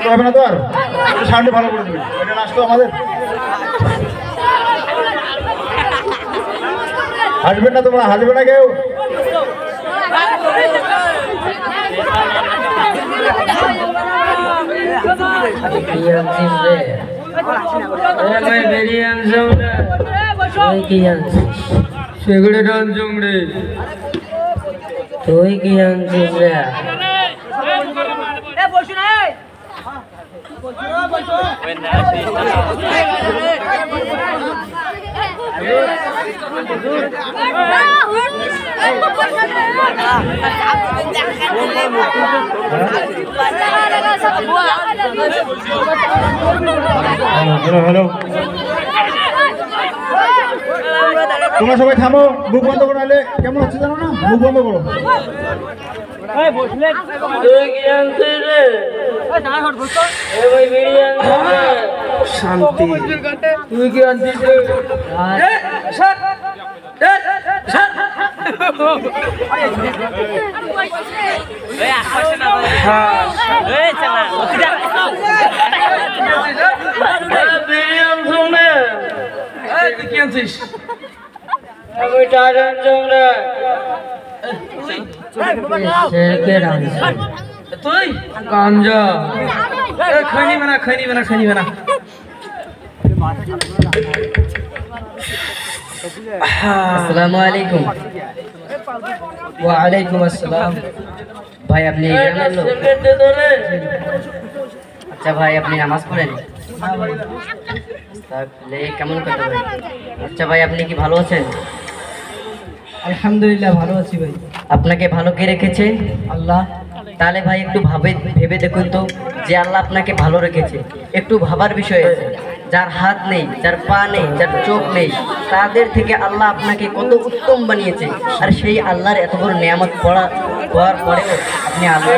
হবে না তো আর সামনে ভালো করে দেবে এটা নাচতো আমাদের হাসবেন না তোমরা হাসবে না কেউ সেগুলো ডান জমড়ে তুই কি আনছিস রে হ্যালো তোমরা সবাই থামো মুখ বন্ধ করে নাহলে কেমন হচ্ছে জানো না মুখ বন্ধ করো শান্তি তুই কি আনছিস কি আনছিস তুই গাঞ্জা খাইনি না আসসালামু আলাইকুম ওয়া আলাইকুম আসসালাম ভাই আপনি গ্রামের লোক আচ্ছা ভাই আপনি নামাজ পড়েন তাহলে কেমন কথা ভাই আচ্ছা ভাই আপনি কি ভালো আছেন আলহামদুলিল্লাহ ভালো আছি ভাই আপনাকে ভালো কে রেখেছে আল্লাহ তাহলে ভাই একটু ভেবে দেখুন তো যে আল্লাহ আপনাকে ভালো রেখেছে একটু ভাবার বিষয় আছে যার হাত নেই যার পা নেই যার চোখ নেই তাদের থেকে আল্লাহ আপনাকে কত উত্তম বানিয়েছে আর সেই আল্লাহর এত বড় নিয়ামত পাওয়ার পরেও আপনি আল্লাহ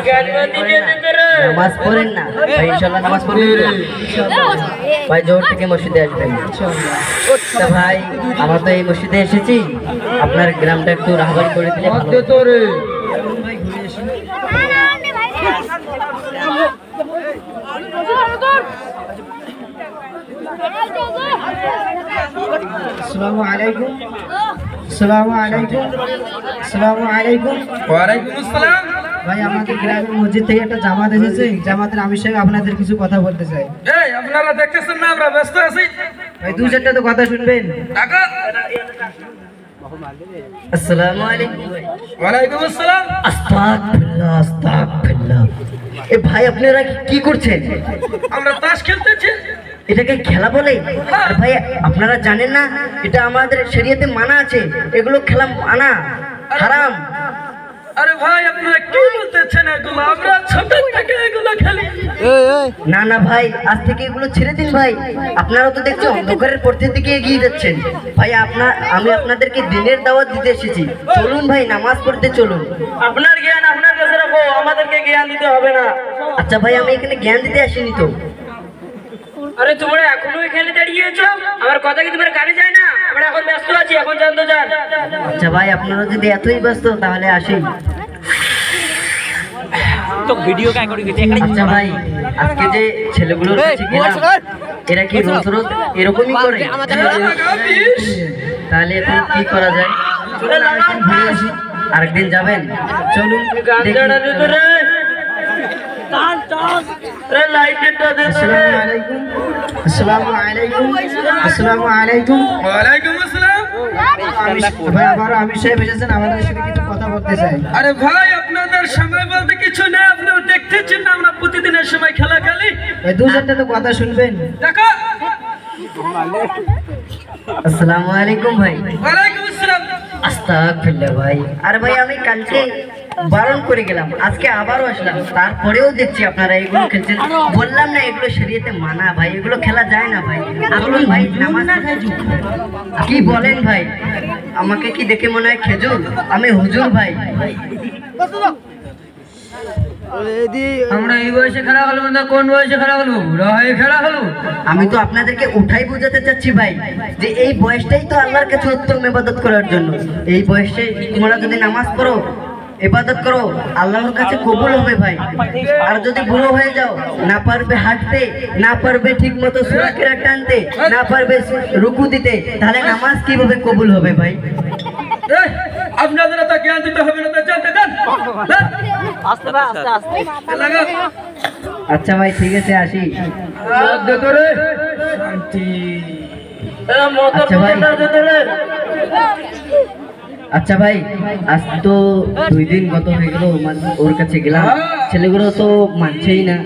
নামাজ পড়েন না ভাই ইনশাআল্লাহ নামাজ পড়বেন ভাই জোর থেকে মসজিদে আসবেন তা ভাই আমরা তো এই মসজিদে এসেছি আপনার গ্রামটা একটু রাহবারি করে দিলে ভালো হতো রে আসসালামু আলাইকুম আসসালামু আলাইকুম আসসালামু আলাইকুম ওয়া আলাইকুম আসসালাম ভাই আমাদের গ্রামের মসজিদ থেকে একটা জামাত এসেছে জামাতের আমির সাহেব আপনাদের কিছু কথা বলতে চাই এই আপনারা দেখতেছেন না আমরা ব্যস্ত আছি ভাই দুই চারটা তো কথা শুনবেন টাকা আসসালামু আলাইকুম ওয়া আলাইকুম আসসালাম আস্তাগফিরুল্লাহ আস্তাগফিরুল্লাহ এ ভাই আপনারা কি করছেন আমরা তাস খেলতেছি এটাকে খেলা বলে আর ভাই আপনারা জানেন না এটা আমাদের শরীয়তে মানা আছে এগুলো খেলা মানা হারাম আরে ভাই আপনারা কি বলতেছেন এগুলো আমরা ছোট থেকে এগুলো খেলি না না ভাই আজ থেকে এগুলো ছেড়ে দিন ভাই আপনারা তো দেখছি অন্ধকারের পথের দিকে এগিয়ে যাচ্ছেন ভাই আমি আপনাদেরকে দিনের দাওয়াত দিতে এসেছি চলুন ভাই নামাজ পড়তে চলুন আপনার জ্ঞান আপনার কাছে রাখো আমাদেরকে জ্ঞান দিতে হবে না আচ্ছা ভাই আমি এখানে জ্ঞান দিতে আসিনি তো আরে তোমরা এখনো এখানে দাঁড়িয়ে আছো আমার কথা কি তোমার কানে যায় না আমরা এখন ব্যস্ত আছি এখন জানতো যান আচ্ছা ভাই আপনারা যদি এতই ব্যস্ত তাহলে আসি তো ভিডিও কাই করে গেছে আচ্ছা ভাই আজকে যে ছেলেগুলোর কাছে গেলাম এরা কি রোজ রোজ এরকমই করে তাহলে এখন কি করা যায় আরেকদিন যাবেন চলুন আসসালামু আলাইকুম আসসালামু আলাইকুম ওয়া আলাইকুম আসসালাম ভাই আবার আমির সাহেব এসেছেন আমাদের সাথে কিছু কথা বলতে চাই আরে ভাই আপনাদের সময় বলতে কিছু নেই আপনারা দেখতেছেন না আমরা প্রতিদিনের সময় খেলা খেলি ভাই দুই চারটা তো কথা শুনবেন দেখো আসসালামু আলাইকুম ভাই ওয়া আলাইকুম আসসালাম আস্তাগফিরুল্লাহ ভাই আরে ভাই আমি কালকে বারণ করে গেলাম আজকে আবারও আসলাম তারপরেও দেখছি আপনারা এগুলো খেলছেন বললাম না এগুলো শরীয়তে মানা ভাই এগুলো খেলা যায় না ভাই আসলে ভাই নামাজ না কি বলেন ভাই আমাকে কি দেখে মনে হয় খেজুর আমি হুজুর ভাই আমরা এই বয়সে খেলা হলো না কোন বয়সে খেলা হলো বুড়া হয়ে খেলা হলো আমি তো আপনাদেরকে উঠাই বোঝাতে চাচ্ছি ভাই যে এই বয়সটাই তো আল্লাহর কাছে উত্তম ইবাদত করার জন্য এই বয়সে তোমরা যদি নামাজ পড়ো ইবাদত করো, আল্লাহর কাছে কবুল হবে ভাই। আর যদি বুড়ো হয়ে যাও, না পারবে হাঁটতে, না পারবে ঠিক মতো সূরা কিরাত টানতে, না পারবে রুকু দিতে, তাহলে নামাজ কিভাবে কবুল হবে ভাই? আপনাদের তো জ্ঞান দিতে হবে না, জানতে জান আস্তে আস্তে আস্তে লাগা। আচ্ছা ভাই, ঠিক আছে, আসি। দে তো রে শান্তি। আচ্ছা ভাই, আচ্ছা ভাই, আজ তো 2 দিন গত হয়ে গেল ওর কাছে গেলাম, ছেলেগুলো তো মানছেই না।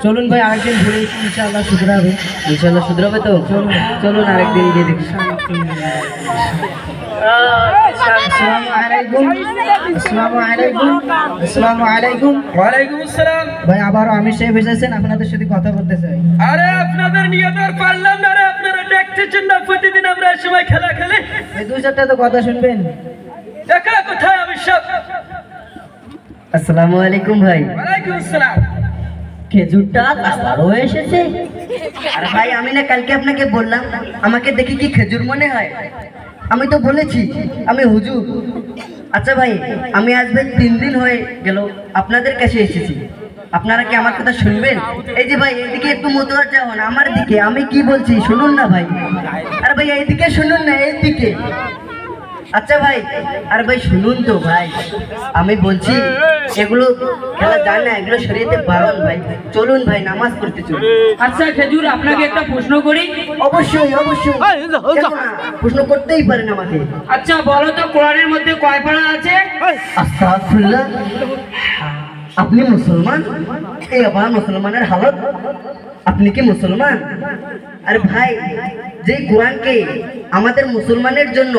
চলুন ভাই, আরেকদিন ঘুরে এসে ইনশাআল্লাহ শুধরাবে। ইনশাআল্লাহ শুধরাবে তো? চলুন আরেকদিন গিয়ে দেখি। আসসালামু আলাইকুম। আসসালামু আলাইকুম। আসসালামু আলাইকুম। ওয়ালাইকুম আসসালাম। ভাই আবারও আমির সাহেব এসেছেন, আপনাদের সাথে কথা বলতে চাই। আরে আপনাদের নিয়ে তো আর পারলাম না রে, আপনারা দেখতেছেন না প্রতিদিন আমরা এই সময় খেলা খেলে। এই 2-4টা তো কথা শুনবেন। দেখা কোথায় আমি সব। আসসালামু আলাইকুম ভাই। ওয়ালাইকুম আসসালাম। খেজুরটা আবারও এসেছে। আরে ভাই, আমি না কালকে আপনাকে বললাম, আমাকে দেখে কি খেজুর মনে হয়? আমি তো বলেছি আমি হুজুর। আচ্ছা ভাই, আমি আজ ভাই 3 দিন হয়ে গেল আপনাদের কাছে এসেছি, আপনারা কি আমার কথা শুনবেন? এই যে ভাই, এদিকে একটু মতোয়াজা হন আমার দিকে, আমি কি বলছি শুনুন না ভাই। আরে ভাই এইদিকে শুনুন না, এইদিকে। আচ্ছা ভাই, আর ভাই শুনুন তো ভাই, আমি বলছি এগুলো খেলা যায় না, এগুলো শরীয়তে বারণ ভাই। চলুন ভাই, নামাজ পড়তে চলুন। আচ্ছা খেজুর, আপনাকে একটা প্রশ্ন করি। অবশ্যই অবশ্যই, কেন না? প্রশ্ন করতেই পারেন আমাকে। আচ্ছা বলো তো, কোরআনের মধ্যে কয় পারা আছে? আস্তাগফিরুল্লাহ। আপনি মুসলমান? এই আবার মুসলমানের হালত। আপনি কি মুসলমান? আরে ভাই, যে কোরআনকে আমাদের মুসলমানের জন্য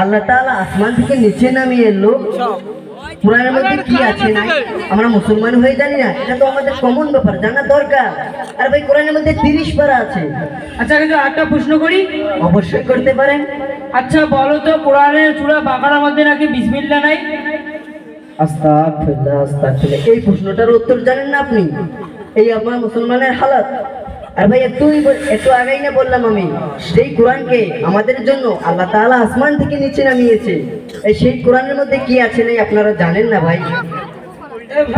আল্লাহ তাআলা আসমান থেকে নিচে নামিয়ে এলো, কোরআনের মধ্যে কি আছে না আমরা মুসলমান হয়ে জানি না? এটা তো আমাদের কমন ব্যাপার, জানা দরকার। আর ভাই, কোরআনের মধ্যে 30 পারা আছে। আচ্ছা কিন্তু একটা প্রশ্ন করি। অবশ্যই করতে পারেন। আচ্ছা বলো তো, কোরআনের সূরা বাকারার মধ্যে নাকি বিসমিল্লাহ নাই? আস্তাগফিরুল্লাহ আস্তাগফিরুল্লাহ। এই প্রশ্নটার উত্তর জানেন না আপনি? এই আমার মুসলমানের হালত। আর ভাই একটু আগেই না বললাম আমি, সেই কোরআনকে আমাদের জন্য আল্লাহ তাআলা আসমান থেকে নিচে নামিয়েছে, এই সেই কোরআনের মধ্যে কি আছে নাই আপনারা জানেন না ভাই?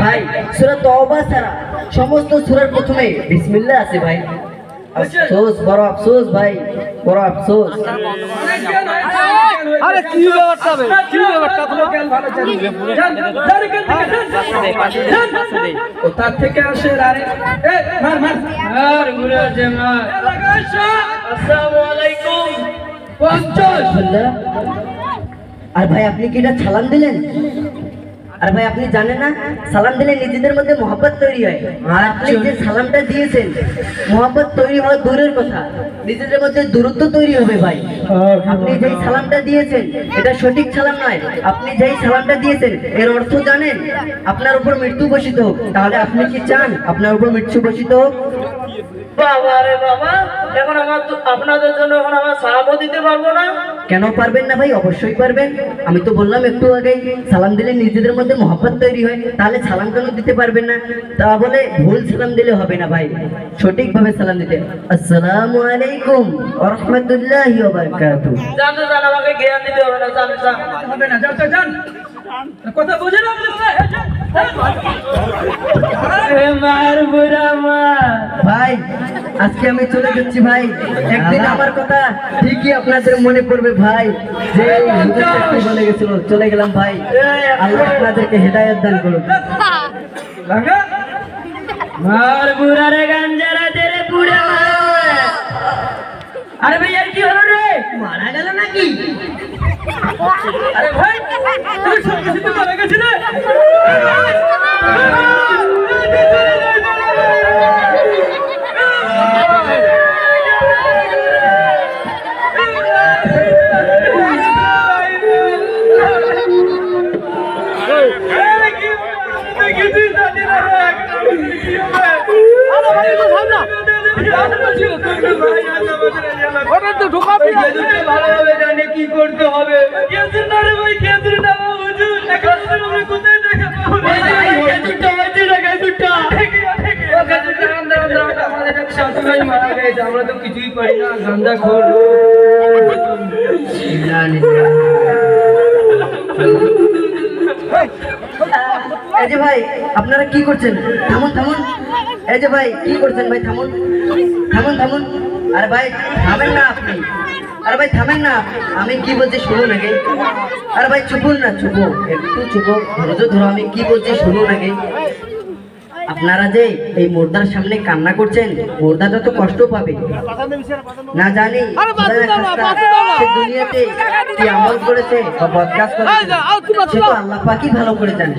ভাই, সূরা তওবা ছাড়া সমস্ত সূরার প্রথমে বিসমিল্লাহ আছে ভাই। আফসোস, বড় আফসোস ভাই, বড় আফসোস। আরে কি ব্যাপারটা বে, কি ব্যাপারটা? তোমার জ্ঞান ভালো জানি। ও তার থেকে আসে। আরে এ মার মার আর ঘুরে আছে মার। আসসালামু আলাইকুম। 50। আর ভাই, আপনি কি এটা সালাম দিলেন? আর ভাই, আপনি জানেন না সালাম দিলে নিজেদের মধ্যে মহব্বত তৈরি হয়? আর আপনি যে সালামটা দিয়েছেন, মহব্বত তৈরি হওয়া দূরের কথা, নিজেদের মধ্যে দূরত্ব তৈরি হবে ভাই। আপনি যেই সালামটা দিয়েছেন এটা সঠিক সালাম নয়। আপনি যেই সালামটা দিয়েছেন এর অর্থ জানেন? আপনার উপর মৃত্যু বসিত হোক। তাহলে আপনি কি চান আপনার উপর মৃত্যু বসিত হোক? বাবা রে বাবা, এখন আপনাদের জন্য এখন আমার সালামও দিতে পারবো না? কেন পারবেন না ভাই? অবশ্যই পারবেন। আমি তো বললাম একটু আগেই, সালাম দিলে নিজেদের মধ্যে মহব্বত তৈরি হয়, তাহলে সালাম কেন দিতে পারবেন না? তা বলে ভুল সালাম দিলে হবে না ভাই, সঠিকভাবে সালাম দিতে। আসসালামু আলাইকুম ওয়া রাহমাতুল্লাহি ওয়া বারাকাতুহু। জান তো জান, আমাকে জ্ঞান দিতে হবে না। জান জান হবে না, যাও তো জান। কথা বুঝে না মার বুড়া মা। ভাই, আজকে আমি চলে যাচ্ছি ভাই। একদিন আমার কথা ঠিকই আপনাদের মনে পড়বে ভাই, যে হুজুরটা বলে গেছিল। চলে গেলাম ভাই, আল্লাহ আপনাদেরকে হেদায়েত দান করুন। লাগা মার বুড়া রে, গাঞ্জারা দে রে বুড়া মা। আরে ভাই, আর কি হলো রে? মারা গেল নাকি? আরে ভাই, তুই সব কিছু তো মারা গেছিস রে। ভালোভাবে জানি কি করতে হবে। আমরা তো কিছুই পারি না, গান্দা খোর। এই যে ভাই আপনারা কি করছেন? থামুন থামুন। এই যে ভাই কি করছেন ভাই? থামুন থামুন থামুন। আরে ভাই থামেন না আপনি। আরে ভাই থামেন না, আমি কি বলছি শুনুন আগে। আরে ভাই চুপুন না, চুপো একটু চুপো, ধৈর্য ধরো, আমি কি বলছি শুনুন আগে। আপনারা যে এই মুর্দার সামনে কান্না করছেন, মুর্দাটা তো কষ্ট পাবে না জানি সে দুনিয়াতে কি আমল করেছে বা বদ কাজ করেছে সে তো আল্লাহ পাকই ভালো করে জানে।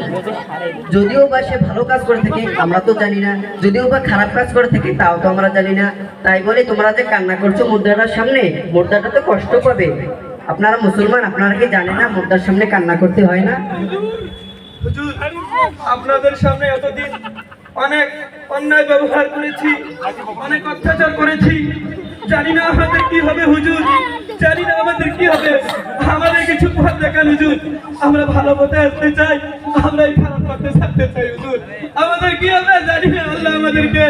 যদিও বা সে ভালো কাজ করে থাকে আমরা তো জানি না, যদিও বা খারাপ কাজ করে থাকে তাও তো আমরা জানি না। তাই বলে তোমরা যে কান্না করছো মুর্দাটার সামনে, মুর্দাটা তো কষ্ট পাবে। আপনারা মুসলমান, আপনারা কি জানেন না মুর্দার সামনে কান্না করতে হয় না? হুজুর, আপনাদের সামনে এতদিন অনেক অন্যায় ব্যবহার করেছি, অনেক অত্যাচার করেছি, জানি না আমাদের কি হবে হুজুর, জানি না আমাদের কি হবে। আমাদের কিছু পথ দেখান হুজুর, আমরা ভালো পথে আসতে চাই, আমরা এই খারাপ পথে ছাড়তে চাই হুজুর। আমাদের কি হবে জানি না, আল্লাহ আমাদেরকে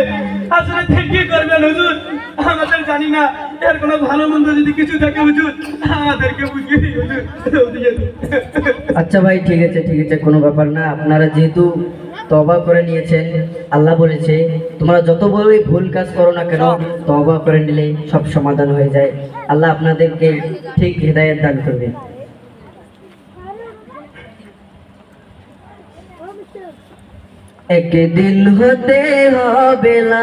আসলে থেকে করবেন হুজুর, আমাদের জানি না। এর কোনো ভালো মন্দ যদি কিছু থাকে হুজুর আমাদেরকে বুঝিয়ে দিন হুজুর, বুঝিয়ে দিন। আচ্ছা ভাই ঠিক আছে ঠিক আছে, কোনো ব্যাপার না। আপনারা যেহেতু তওবা করে নিয়েছেন, আল্লাহ বলেছে তোমরা যত বড়ই ভুল কাজ করো না কেন তওবা করে নিলে সব সমাধান হয়ে যায়। আল্লাহ আপনাদেরকে ঠিক হিদায়াত দান করবে। একদিন হতে হবে লাশ,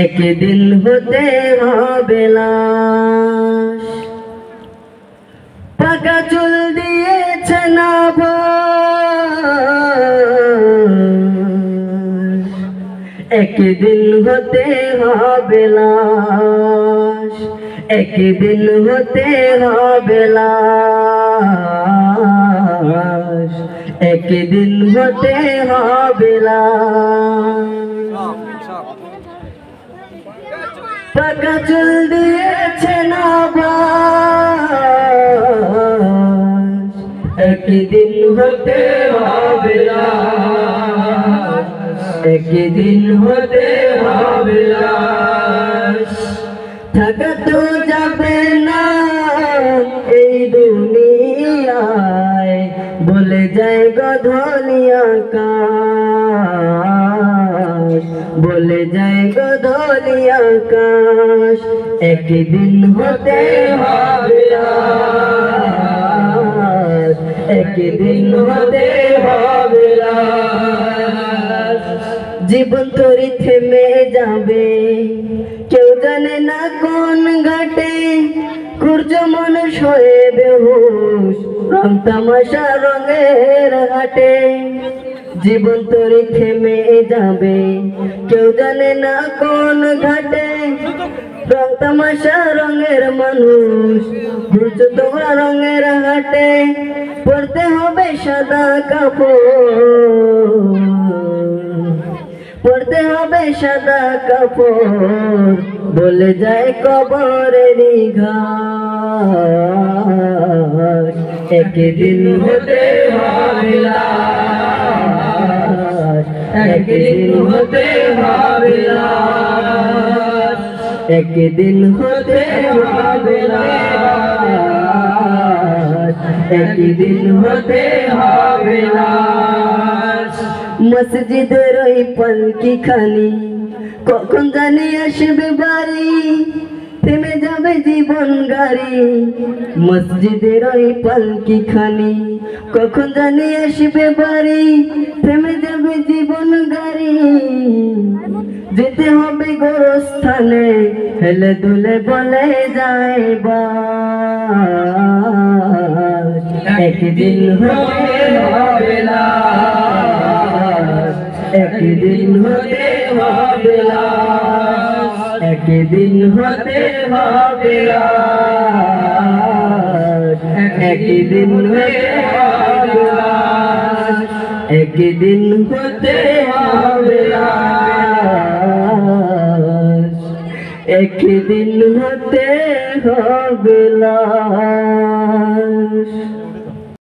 একদিন হতে হবে লাশ, পাকা চুল দিয়েছে না বাস, একদিন হতে হবে লাশ, একদিন হতে হবে লাশ, একদিন হতে হবে লাশ, পাকা চুল দিয়েছে না বাস, একদিন হতে হবে লাশ, একদিন হতে হবে লাশ, থাকা তো যাবে না এই দুনিয়ায়, বলে যায় গধূলি আকাশ, বলে যায় গধূলি আকাশ, একদিন হতে হবে লাশ, একদিন হতে হবে লাশ, জীবন তোরি থেমে যাবে কেউ জানে না কোন ঘাটে, সূর্য মানুষ হয়ে বেহুশ রং তামাশা রঙের হাটে, জীবন তোরি থেমে যাবে কেউ জানে না কোন ঘাটে, রং তামাশা রঙের মানুষ ঘুরছো তোমরা রঙের হাটে, পড়তে হবে সাদা কাপড়, পড়তে হবে সাদা কাপড়, বলে যায় কবরেরই ঘাট, একদিন হতে হবে লাশ, একদিন হতে হবে লাশ, একদিন হতে হবে লাশ, একদিন হতে হবে লাশ, মসজিদের ওই পালকি খানি কখন জানি আসবে বাড়ি, থেমে যাবে জীবন গাড়ি, মসজিদের ওই পালকি খানি কখন জানি আসবে বাড়ি, থেমে যাবে জীবন গাড়ি, যেতে হবে গোরস্থানে হেলে দুলে বলে যায় বাস, একদিন হতে হবে লাশ, একদিন হতে হবে লাশ, একদিন হতে হবে লাশ, একদিন হতে হবে লাশ, একদিন হতে হবে লাশ, একদিন হতে হবে লাশ।